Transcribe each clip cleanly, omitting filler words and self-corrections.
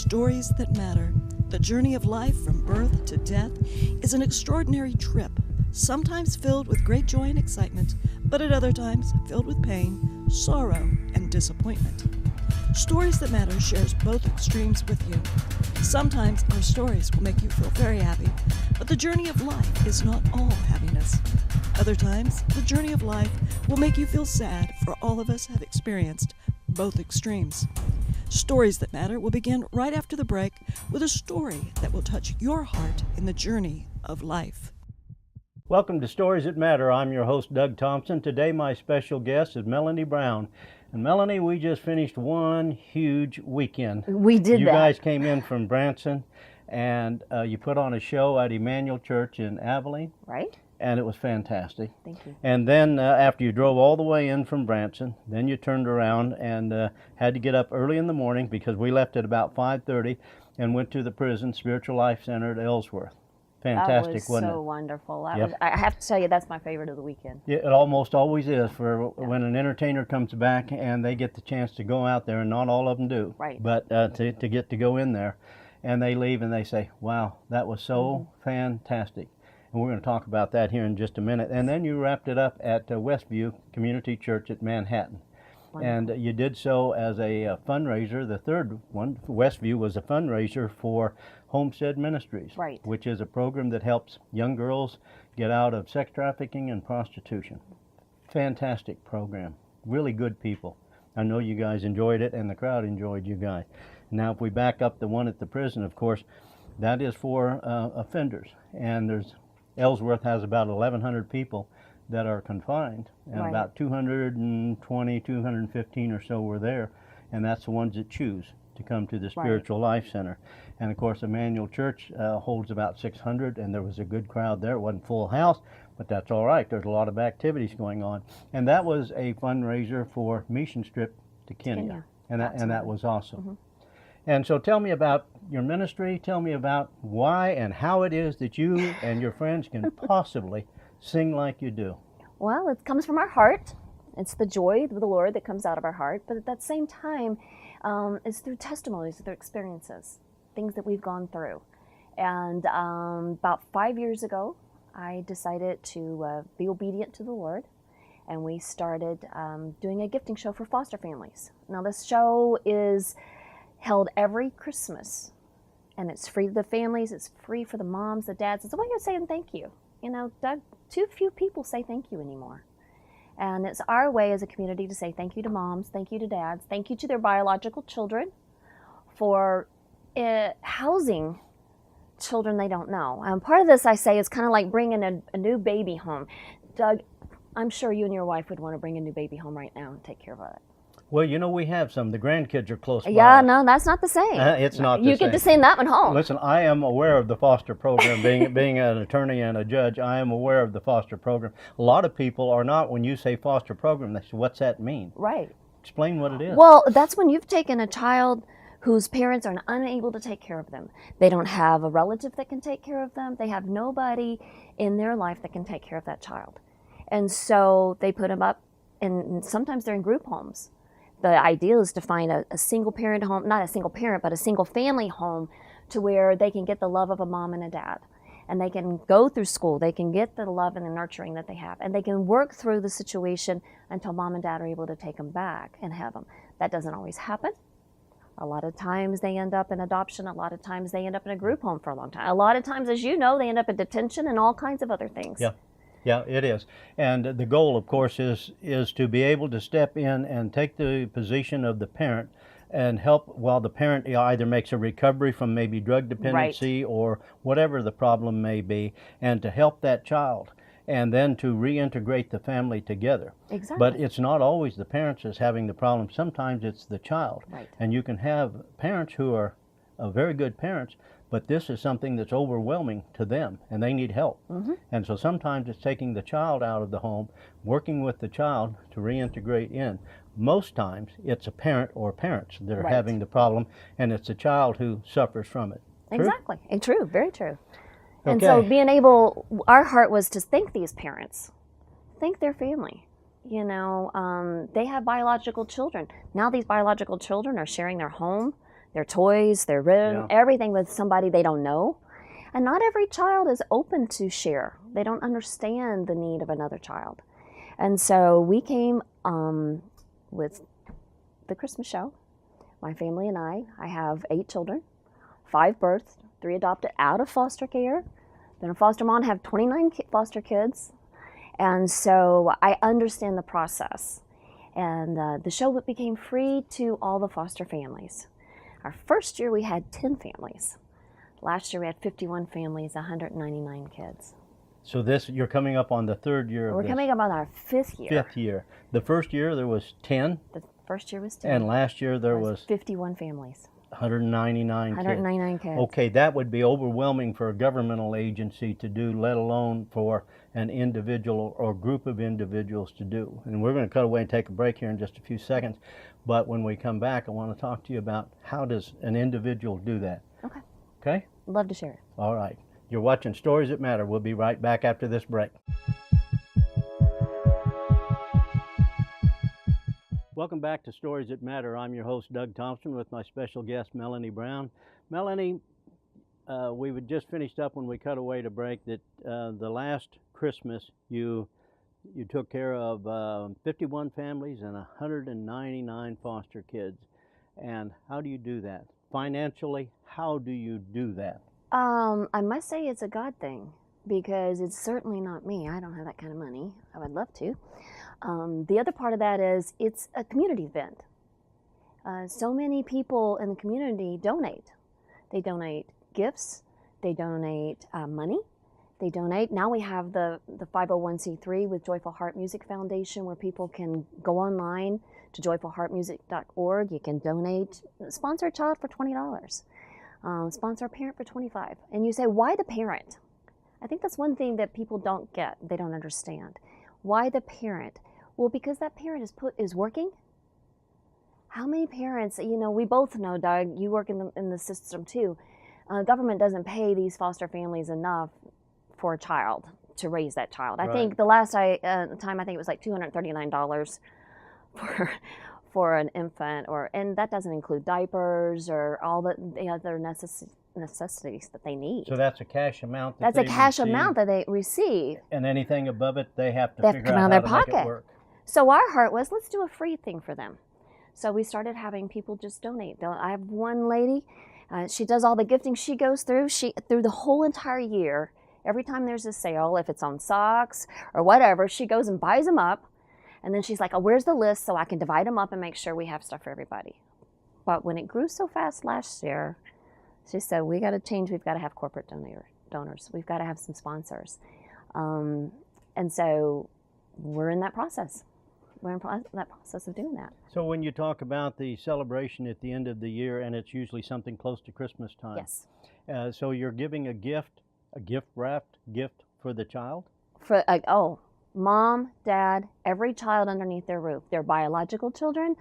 Stories That Matter. The journey of life from birth to death is an extraordinary trip, sometimes filled with great joy and excitement, but at other times filled with pain, sorrow, and disappointment. Stories That Matter shares both extremes with you. Sometimes our stories will make you feel very happy, but the journey of life is not all happiness. Other times, the journey of life will make you feel sad, for all of us have experienced both extremes. Stories That Matter will begin right after the break with a story that will touch your heart in the journey of life. Welcome to Stories That Matter. I'm your host, Doug Thompson. Today my special guest is Melonie Brown. And Melonie, we just finished one huge weekend. We did You that. guys came in from Branson and you put on a show at Emmanuel Church in Abilene. Right? And it was fantastic. Thank you. And then after you drove all the way in from Branson, then you turned around and had to get up early in the morning because we left at about 5:30 and went to the prison Spiritual Life Center at Ellsworth. Fantastic, that was wasn't so it? wonderful. Yep. I have to tell you, that's my favorite of the weekend. Yeah, it almost always is for when an entertainer comes back and they get the chance to go out there, and not all of them do. Right. But to get to go in there, and they leave and they say, wow, that was so fantastic. And we're going to talk about that here in just a minute. And then you wrapped it up at Westview Community Church at Manhattan. Wonderful. And you did so as a fundraiser. The third one, Westview, was a fundraiser for Homestead Ministries, Right. which is a program that helps young girls get out of sex trafficking and prostitution. Fantastic program. Really good people. I know you guys enjoyed it, and the crowd enjoyed you guys. Now, if we back up the one at the prison, of course, that is for offenders. And Ellsworth has about 1,100 people that are confined, and Right. about 220, 215 or so were there, and that's the ones that choose to come to the Spiritual Life Center. And of course, Emmanuel Church holds about 600, and there was a good crowd there. It wasn't full house, but that's all right. There's a lot of activities going on. And that was a fundraiser for Mission Trip to Kenya. And that was awesome. And so tell me about your ministry. Tell me about why and how it is that you and your friends can possibly sing like you do. Well, it comes from our heart. It's the joy of the Lord that comes out of our heart. But at that same time, it's through testimonies, through experiences, things that we've gone through. And about 5 years ago, I decided to be obedient to the Lord. And we started doing a gifting show for foster families. Now, this show is held every Christmas, and it's free to the families, it's free for the moms, the dads. It's a way of saying thank you. You know, Doug, too few people say thank you anymore. And it's our way as a community to say thank you to moms, thank you to dads, thank you to their biological children for housing children they don't know. Part of this, I say, is kind of like bringing a new baby home. Doug, I'm sure you and your wife would want to bring a new baby home right now and take care of it. Well, you know, we have some. The grandkids are close by. Yeah, no, that's not the same. It's not the same. You get to send that one home. Listen, I am aware of the foster program. Being an attorney and a judge, I am aware of the foster program. A lot of people are not. When you say foster program, they say, what's that mean? Right. Explain what it is. Well, that's when you've taken a child whose parents are unable to take care of them. They don't have a relative that can take care of them. They have nobody in their life that can take care of that child. And so they put them up, and sometimes they're in group homes. The idea is to find a single parent home, not a single parent, but a single family home to where they can get the love of a mom and a dad. And they can go through school, they can get the love and the nurturing that they have, and they can work through the situation until mom and dad are able to take them back and have them. That doesn't always happen. A lot of times they end up in adoption, a lot of times they end up in a group home for a long time. A lot of times, as you know, they end up in detention and all kinds of other things. Yeah. Yeah, it is. And the goal, of course, is to be able to step in and take the position of the parent and help while the parent either makes a recovery from maybe drug dependency or whatever the problem may be, and to help that child, and then to reintegrate the family together. Exactly. But it's not always the parents that's having the problem. Sometimes it's the child. Right. And you can have parents who are very good parents, but this is something that's overwhelming to them, and they need help. And so sometimes it's taking the child out of the home, working with the child to reintegrate in. Most times it's a parent or parents that are having the problem, and it's the child who suffers from it. True? Exactly. And true, very true. And Okay. so being able, our heart was to thank these parents, thank their family. You know, they have biological children. Now these biological children are sharing their home. their toys, their room, everything with somebody they don't know. And not every child is open to share. They don't understand the need of another child. And so we came with the Christmas show, my family and I. I have 8 children, 5 births, 3 adopted out of foster care. Been a foster mom, have 29 foster kids. And so I understand the process. And the show became free to all the foster families. Our first year we had 10 families. Last year we had 51 families, 199 kids. So you're coming up on the 3rd year of We're this. coming up on our 5th year. 5th year. The first year there was 10. The first year was 10. And last year there was 51 families. 199 kids. 199 kids. Okay, that would be overwhelming for a governmental agency to do, let alone for an individual or group of individuals to do. And we're going to cut away and take a break here in just a few seconds. But when we come back, I want to talk to you about how does an individual do that. Okay. Okay? Love to share it. All right. You're watching Stories That Matter. We'll be right back after this break. Welcome back to Stories That Matter. I'm your host, Doug Thompson, with my special guest, Melonie Brown. Melonie, we had just finished up when we cut away to break that the last Christmas you took care of 51 families and 199 foster kids. And how do you do that? Financially, how do you do that? I must say it's a God thing, because it's certainly not me. I don't have that kind of money. I would love to. The other part of that is it's a community event. So many people in the community donate. They donate gifts. They donate money. They donate. Now we have the 501c3 with Joyful Heart Music Foundation, where people can go online to joyfulheartmusic.org. You can donate, sponsor a child for $20, sponsor a parent for $25. And you say, why the parent? I think that's one thing that people don't get. They don't understand. Why the parent? Well, because that parent is working. How many parents, we both know, Doug, you work in the system too. Government doesn't pay these foster families enough for a child to raise that child. Right. I think the last time I think it was like $239 for an infant, and that doesn't include diapers or all the other necessities that they need. So that's a cash amount. That's a cash amount that they receive. And anything above it, they have to They have figure to come out out of how their to make it pocket. work. So our heart was, let's do a free thing for them. So we started having people just donate. I have one lady, she does all the gifting. She goes through the whole entire year. Every time there's a sale, if it's on socks or whatever, she goes and buys them up. And then she's like, oh, where's the list so I can divide them up and make sure we have stuff for everybody. But when it grew so fast last year, she said, we got to change. We've got to have corporate donors. We've got to have some sponsors. And so we're in that process. We're in that process of doing that. So when you talk about the celebration at the end of the year, and it's usually something close to Christmas time. Yes. So you're giving a gift-wrapped gift for the child? For mom, dad, every child underneath their roof, their biological children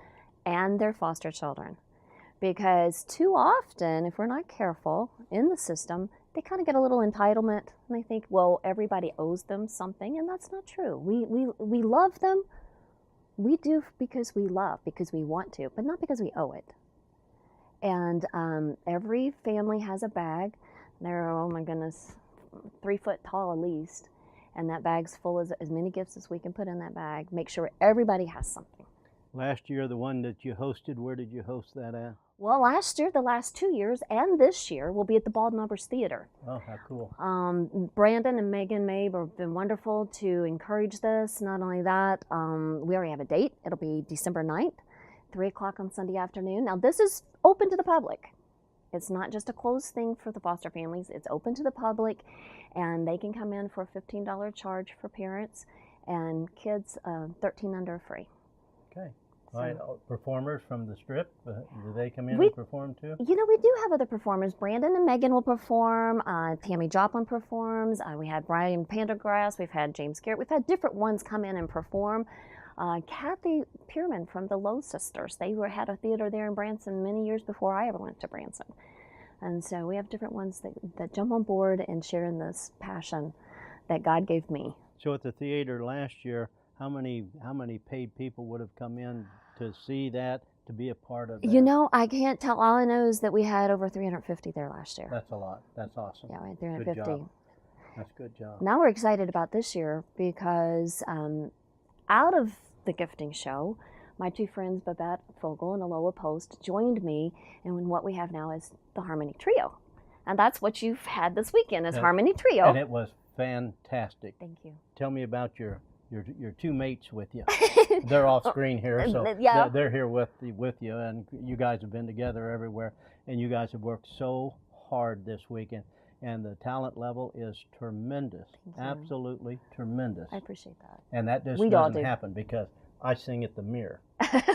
and their foster children. Because too often, if we're not careful in the system, they kind of get a little entitlement, and they think, well, everybody owes them something, and that's not true. We love them. We do because we love, because we want to, but not because we owe it. And every family has a bag. They're, oh my goodness, 3 foot tall at least. And that bag's full of as many gifts as we can put in that bag. Make sure everybody has something. Last year, the one that you hosted, where did you host that at? Well, last year, the last 2 years, and this year, we'll be at the Bald Numbers Theater. Oh, how cool. Brandon and Megan Mabe have been wonderful to encourage this. Not only that, we already have a date. It'll be December 9th, 3 o'clock on Sunday afternoon. Now, this is open to the public. It's not just a closed thing for the foster families. It's open to the public, and they can come in for a $15 charge for parents, and kids 13 under free. Okay. So, right. Performers from the Strip, do they come in and perform too? We do have other performers. Brandon and Megan will perform. Tammy Joplin performs. We had Brian Pendergrass. We've had James Garrett. We've had different ones come in and perform. Kathy Pierman from the Lowe Sisters. They had a theater there in Branson many years before I ever went to Branson. And so we have different ones that jump on board and share in this passion that God gave me. So at the theater last year, how many paid people would have come in to see that to be a part of that? You know, I can't tell. All I know is that we had over 350 there last year. That's a lot. That's awesome. Yeah, we had Good 350. job. That's a good job. Now we're excited about this year because out of the gifting show, my two friends, Babette, Fogle, and Aloha Post, joined me, and what we have now is the Harmony Trio. And that's what you've had this weekend, is Harmony Trio. And it was fantastic. Thank you. Tell me about your two mates with you. They're off screen here, so Yeah. they're here with you, and you guys have been together everywhere, and you guys have worked so hard this weekend, and the talent level is tremendous, absolutely tremendous. I appreciate that. And that just doesn't happen because I sing at the mirror,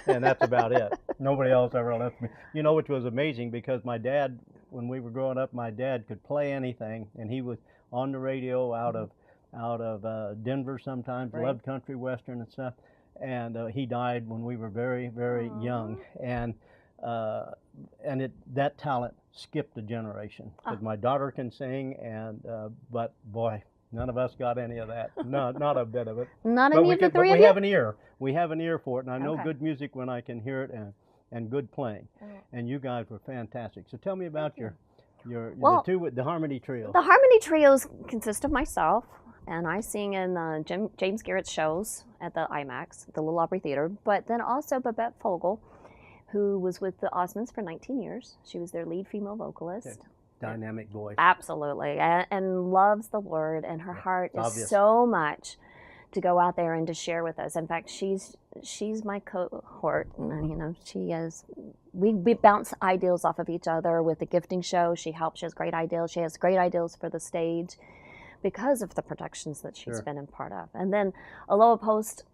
and that's about it. Nobody else ever lets me. You know, which was amazing because my dad, when we were growing up, my dad could play anything, and he was on the radio out of Denver sometimes, loved country western and stuff, and he died when we were very, very young, and that talent skipped a generation because my daughter can sing, and but boy, none of us got any of that. No, not a bit of it. Not any of the three of you? We have an ear. We have an ear for it, and I know good music when I can hear it, and good playing. And you guys were fantastic. So tell me about the Harmony Trio. The Harmony Trios consist of myself, and I sing in James Garrett's shows at the IMAX, the Little Opry Theater, but then also Babette Fogle, who was with the Osmonds for 19 years. She was their lead female vocalist. Okay. Dynamic voice. Absolutely, and loves the Lord, and her heart is so much to go out there and to share with us. In fact, she's my cohort, and you know, we bounce ideals off of each other with the gifting show. She has great ideals. She has great ideals for the stage because of the productions that she's been a part of. And then Aloha Post,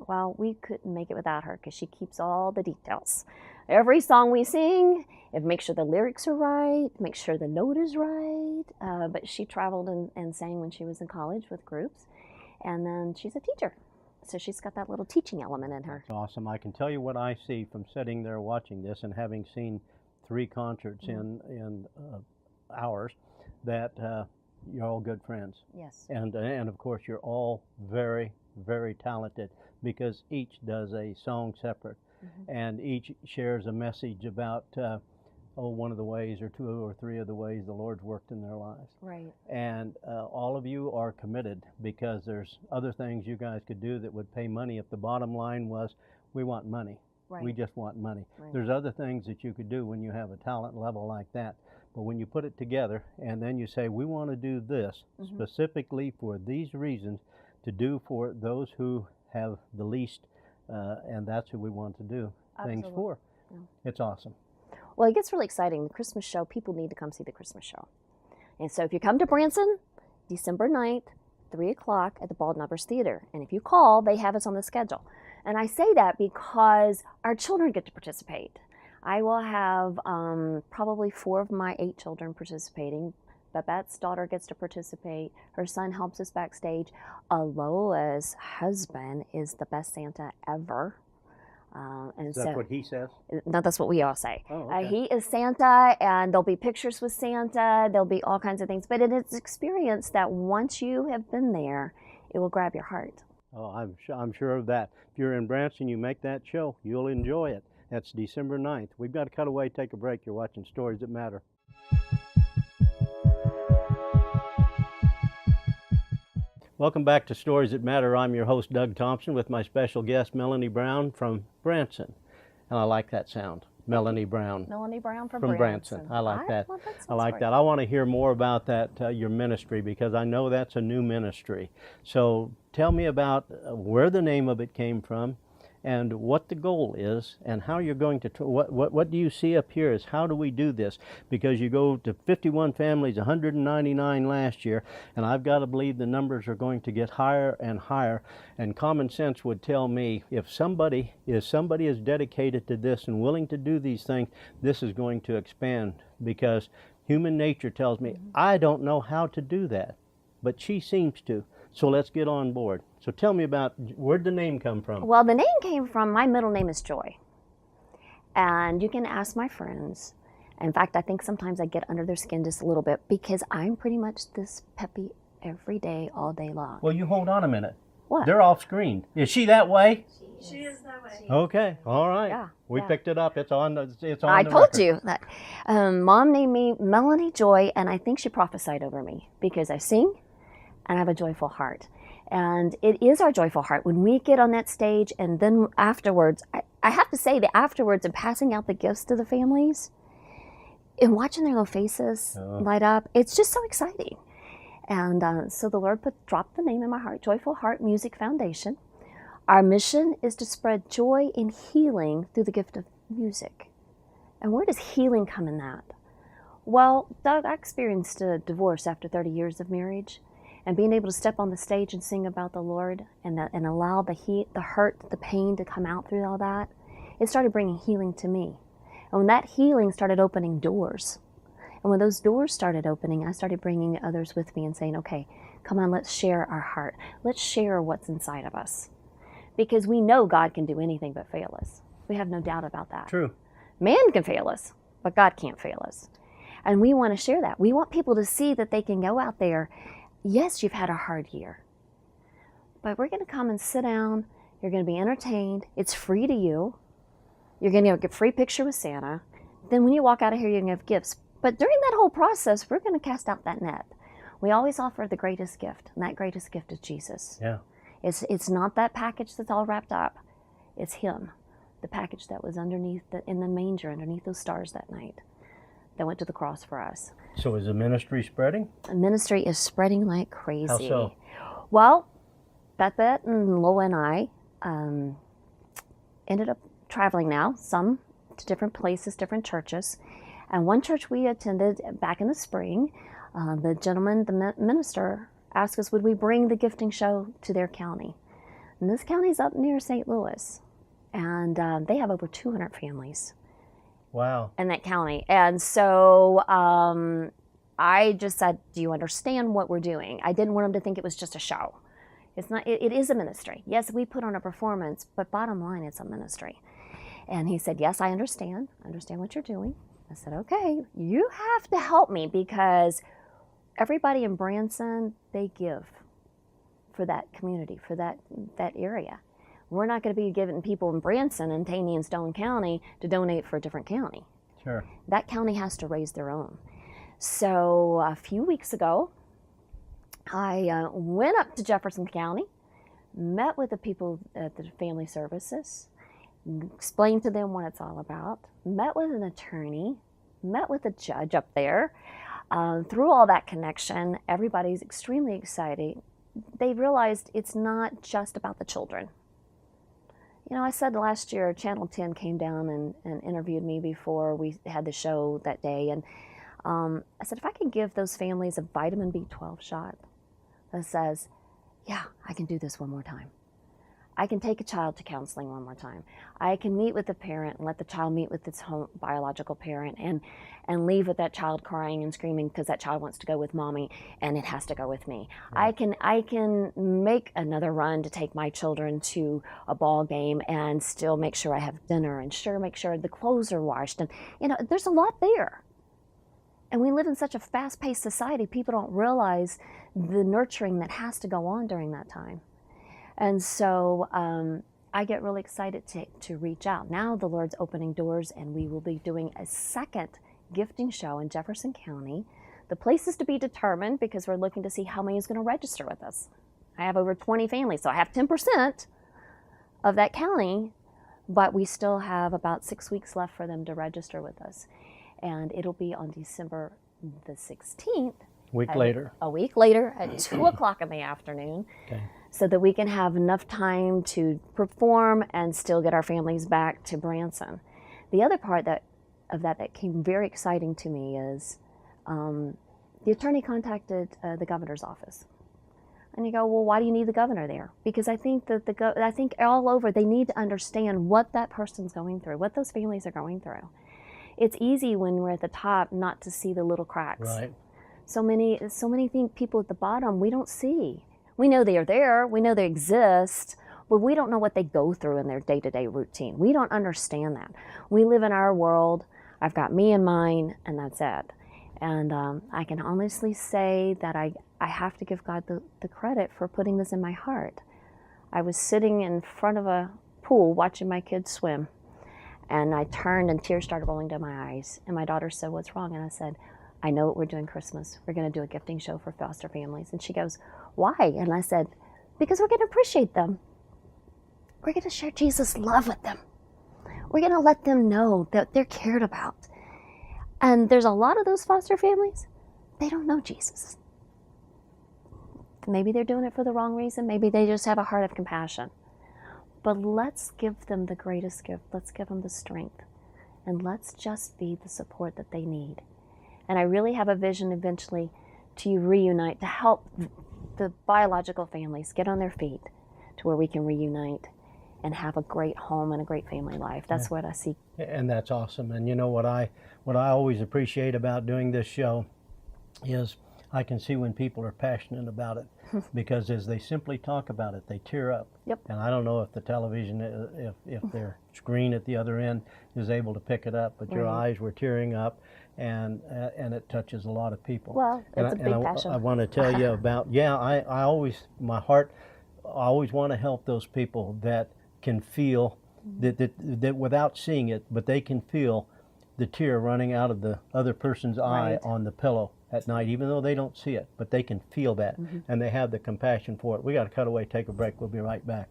well, we couldn't make it without her because she keeps all the details. Every song we sing, make sure the lyrics are right, make sure the note is right. But she traveled and sang when she was in college with groups. And then she's a teacher. So she's got that little teaching element in her. That's awesome. I can tell you what I see from sitting there watching this and having seen 3 concerts in hours, that you're all good friends. Yes. And of course you're all very, very talented because each does a song separate. And each shares a message about one of the ways or 2 or 3 of the ways the Lord's worked in their lives. Right. And all of you are committed because there's other things you guys could do that would pay money if the bottom line was, we want money. Right. We just want money. Right. There's other things that you could do when you have a talent level like that. But when you put it together and then you say, we want to do this specifically for these reasons to do for those who have the least, and that's who we want to do things for. Yeah. It's awesome. Well, it gets really exciting. The Christmas show, people need to come see the Christmas show. And so if you come to Branson, December 9th, 3 o'clock at the Bald Knobbers Theater. And if you call, they have us on the schedule. And I say that because our children get to participate. I will have probably 4 of my 8 children participating. Babette's daughter gets to participate. Her son helps us backstage. Aloha's husband is the best Santa ever. Is that what he says? No, that's what we all say. Oh, okay. He is Santa, and there'll be pictures with Santa. There'll be all kinds of things. But it's an experience that once you have been there, it will grab your heart. Oh, I'm sure of that. If you're in Branson, you make that show, you'll enjoy it. That's December 9th. We've got to cut away, take a break. You're watching Stories That Matter. Welcome back to Stories That Matter. I'm your host, Doug Thompson, with my special guest, Melonie Brown from Branson. And I like that sound, Melonie Brown. Melonie Brown from Branson. I like that. I like that. I want to hear more about that, your ministry, because I know that's a new ministry. So tell me about where the name of it came from, and what the goal is, and how you're going to, what do you see up here is how do we do this? Because you go to 51 families, 199 last year, and I've got to believe the numbers are going to get higher and higher, and common sense would tell me if somebody is dedicated to this and willing to do these things, this is going to expand, because human nature tells me, I don't know how to do that, but she seems to. So let's get on board. So tell me about, where'd the name come from? Well, the name came from, my middle name is Joy. And you can ask my friends. In fact, I think sometimes I get under their skin just a little bit because I'm pretty much this peppy every day, all day long. Well, you hold on a minute. What? They're off screen. Is she that way? She She is that way. Okay, all right. Yeah, We yeah. picked it up. It's on the I the told record. you that Mom named me Melonie Joy, and I think she prophesied over me because I sing and I have a joyful heart. And it is our joyful heart when we get on that stage, and then afterwards, I have to say, the afterwards and passing out the gifts to the families and watching their little faces light up, it's just so exciting. And so the Lord dropped the name in my heart, Joyful Heart Music Foundation. Our mission is to spread joy and healing through the gift of music. And where does healing come in that? Well, Doug, I experienced a divorce after 30 years of marriage, and being able to step on the stage and sing about the Lord and allow the hurt, the pain to come out through all that, it started bringing healing to me. And when that healing started opening doors, and when those doors started opening, I started bringing others with me and saying, okay, come on, let's share our heart. Let's share what's inside of us. Because we know God can do anything but fail us. We have no doubt about that. True. Man can fail us, but God can't fail us. And we want to share that. We want people to see that they can go out there. Yes, you've had a hard year, but we're going to come and sit down. You're going to be entertained. It's free to you. You're going to get a free picture with Santa. Then when you walk out of here, you're going to have gifts. But during that whole process, we're going to cast out that net. We always offer the greatest gift, and that greatest gift is Jesus. Yeah. It's not that package that's all wrapped up. It's Him, the package that was underneath in the manger, underneath those stars that night, that went to the cross for us. So is the ministry spreading? The ministry is spreading like crazy. How so? Well, Babette and Lola and I ended up traveling now, some to different places, different churches. And one church we attended back in the spring, the gentleman, the minister, asked us would we bring the gifting show to their county. And this county's up near St. Louis. And they have over 200 families. Wow. In that county. And so I just said, do you understand what we're doing? I didn't want them to think it was just a show. It's not. It is a ministry. Yes, we put on a performance, but bottom line, it's a ministry. And he said, yes, I understand. I understand what you're doing. I said, okay, you have to help me because everybody in Branson, they give for that community, for that area. We're not going to be giving people in Branson and Taney and Stone County to donate for a different county. Sure. That county has to raise their own. So a few weeks ago, I went up to Jefferson County, met with the people at the family services, explained to them what it's all about, met with an attorney, met with a judge up there. Through all that connection, everybody's extremely excited. They realized it's not just about the children. You know, I said last year, Channel 10 came down and interviewed me before we had the show that day. And I said, if I can give those families a vitamin B12 shot that says, yeah, I can do this one more time. I can take a child to counseling one more time. I can meet with the parent and let the child meet with its home biological parent and leave with that child crying and screaming because that child wants to go with mommy and it has to go with me. Right. I can make another run to take my children to a ball game and still make sure I have dinner and make sure the clothes are washed. And, you know, there's a lot there. And we live in such a fast-paced society, people don't realize the nurturing that has to go on during that time. And so I get really excited to reach out. Now the Lord's opening doors, and we will be doing a second gifting show in Jefferson County. The place is to be determined because we're looking to see how many is going to register with us. I have over 20 families, so I have 10% of that county, but we still have about 6 weeks left for them to register with us. And it'll be on December the 16th. A week later at 2 o'clock in the afternoon. Okay. So that we can have enough time to perform and still get our families back to Branson. The other part that came very exciting to me is the attorney contacted the governor's office. And you go, well, why do you need the governor there? Because I think that I think all over they need to understand what that person's going through, what those families are going through. It's easy when we're at the top not to see the little cracks. Right. So many people at the bottom we don't see. We know they are there, we know they exist, but we don't know what they go through in their day-to-day routine. We don't understand that. We live in our world. I've got me and mine, and that's it. And I can honestly say that I have to give God the credit for putting this in my heart. I was sitting in front of a pool watching my kids swim. And I turned and tears started rolling down my eyes. And my daughter said, "What's wrong?" And I said, "I know what we're doing Christmas. We're going to do a gifting show for foster families." And she goes, "Why?" And I said, "Because we're going to appreciate them. We're going to share Jesus' love with them. We're going to let them know that they're cared about." And there's a lot of those foster families, they don't know Jesus. Maybe they're doing it for the wrong reason. Maybe they just have a heart of compassion. But let's give them the greatest gift. Let's give them the strength. And let's just be the support that they need. And I really have a vision eventually to reunite, to help the biological families get on their feet to where we can reunite and have a great home and a great family life. That's what I see. And that's awesome. And you know what I always appreciate about doing this show is I can see when people are passionate about it, because as they simply talk about it, they tear up. Yep. And I don't know if the television, if their screen at the other end is able to pick it up, but your eyes were tearing up, and it touches a lot of people. Well, it's a big passion. I want to tell you about, I always, my heart, I always want to help those people that can feel that without seeing it, but they can feel the tear running out of the other person's eye on the pillow at night, even though they don't see it, but they can feel that, and they have the compassion for it. We got to cut away, take a break. We'll be right back.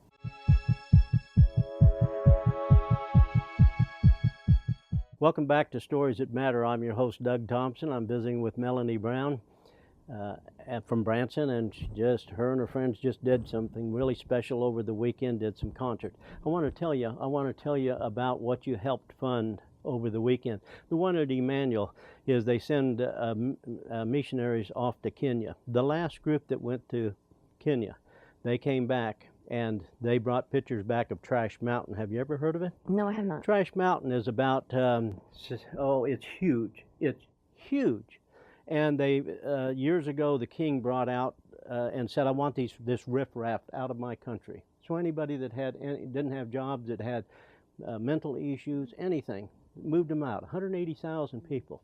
Welcome back to Stories That Matter. I'm your host, Doug Thompson. I'm visiting with Melonie Brown from Branson, and her and her friends just did something really special over the weekend, did some concert. I want to tell you about what you helped fund over the weekend. The one at Emmanuel is they send missionaries off to Kenya. The last group that went to Kenya, they came back and they brought pictures back of Trash Mountain. Have you ever heard of it? No, I have not. Trash Mountain is about, it's huge. It's huge. And they, years ago, the king brought out and said, "I want this riffraff out of my country." So anybody that didn't have jobs, that had mental issues, anything, moved them out. 180,000 people,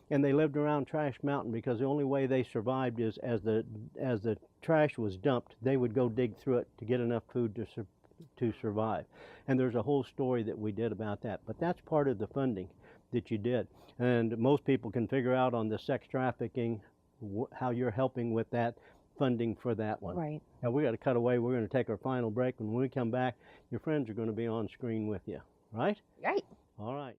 and they lived around Trash Mountain because the only way they survived is as the trash was dumped, they would go dig through it to get enough food to survive. And there's a whole story that we did about that. But that's part of the funding that you did, and most people can figure out on the sex trafficking how you're helping with that funding for that one. Right. Now we got to cut away. We're going to take our final break, and when we come back, your friends are going to be on screen with you, right? Right. All right.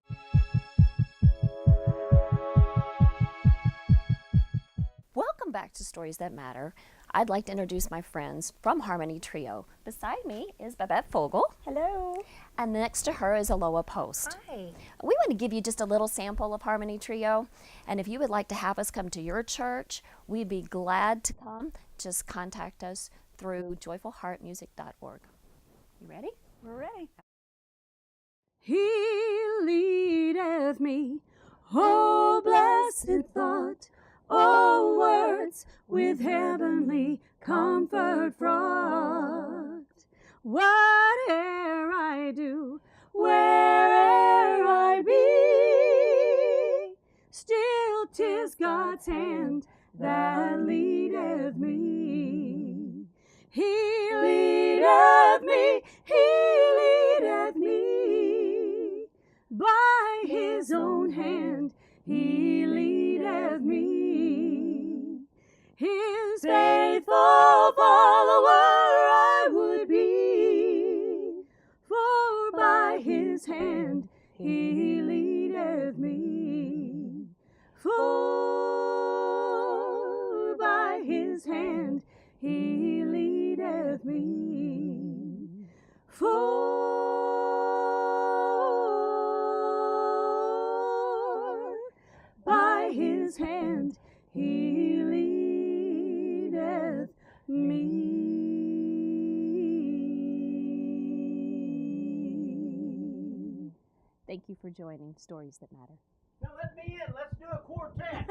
Welcome back to Stories That Matter. I'd like to introduce my friends from Harmony Trio. Beside me is Babette Fogle. Hello. And next to her is Aloha Post. Hi. We want to give you just a little sample of Harmony Trio. And if you would like to have us come to your church, we'd be glad to come. Just contact us through joyfulheartmusic.org. You ready? We're ready. He leadeth me, oh blessed thought, oh words with heavenly comfort fraught. Whate'er I do, where'er I be, still 'tis God's hand that leadeth me. He leadeth me, He leadeth me, by His own hand He leadeth me. His faithful follower I would be, for by His hand He leadeth me. For by His hand He leadeth me. For by His hand He leadeth me. Thank you for joining Stories That Matter. Now let me in. Let's do a quartet.